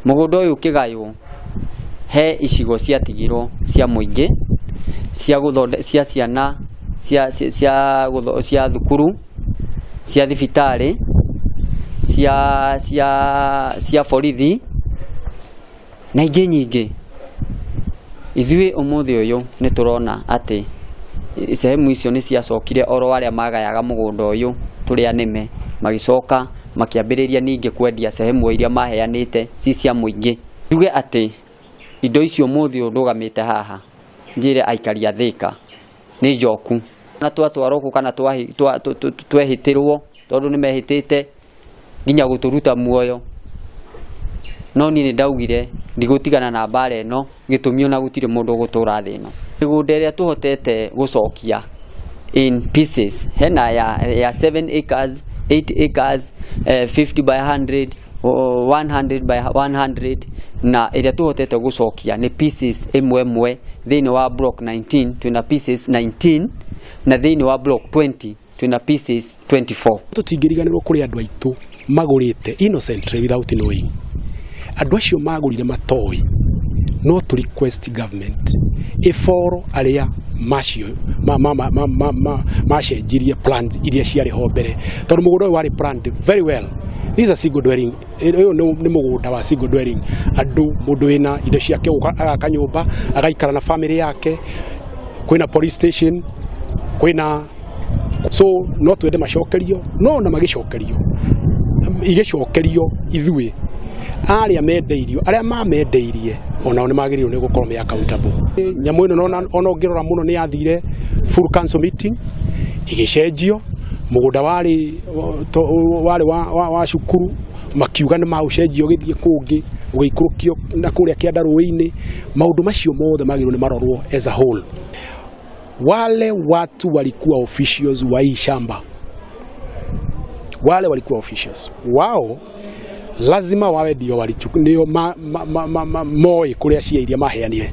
Mũgũnda ũyũ ũkĩgaywo he icigo ciatigirwo cia mũingĩ cia ciana cia thukuru cia thibitarĩ cia borithi na ingĩ nyingĩ. Ithuĩ ũmũthĩ ũyũ nĩ tũrona atĩ sehemu icio nĩ ciacokire oro arĩa magayaga mũgũnda ũyũ tũrĩa nĩme magicoka makiambĩrĩria ningĩ kwendia sehemu iria maheanĩte cia mũingĩ. Tuge atĩ indo icio ũmũthĩ ũndũgamĩte haha njĩre aikari a Thika nĩ njoku na twatwarwo kana twehĩtĩrwo tondũ nĩ mehĩtĩte nginya gũtũruta muoyo. No niĩ ndaugire ndigũtigana na mbara ĩno gĩtũmi ona gũtirĩ mũndũ gũtũra thĩ ĩno. Mĩgũnda ĩrĩa tuhotete gũcokia in pieces hena ya 7 acres, 8 acres, 50 by 100, 100 by 100 na ĩrĩa tuhotete gũcokia nĩ pieces ĩmwe thĩinĩ wa block 19 twina pieces 19 na thĩinĩ wa block 20 twina pieces 24. Tutingiriganirwo kuri andu aitu magurite innocently without knowing. Andu acio magurire matoi no to request government iforo aria macio macenjirie plans iria ciari ho mbere tondu mugunda uyu wari planned very well. These are single dwelling. Uyu ni mugunda wa single dwelling. Andu mundu wina indo ciake agaka nyumba agaikara na family yake, kwina police station, kwina so no twende macokerio no na magicokerio igicokerio ithuĩ aria mendeirio aria mamendeirie ona one magĩrĩirwo nĩ gũkorwo me accountable. Nyamũ ĩno ona ngĩrora mũno nĩ yathire full council meeting igicenjio mũgũnda wari wa cukuru makiuga nĩ maũcenjio gĩthiĩ kũngĩ ũgĩikũrũkio na kũrĩa kĩandarũĩ-inĩ. Maũndũ macio mothe magĩrĩirwo nĩ marorwo as a whole. Wale watu walikuwa officials wa hii shamba, wale walikuwa officials wao lazima wawe ndio moi kuria cia iria maheanire.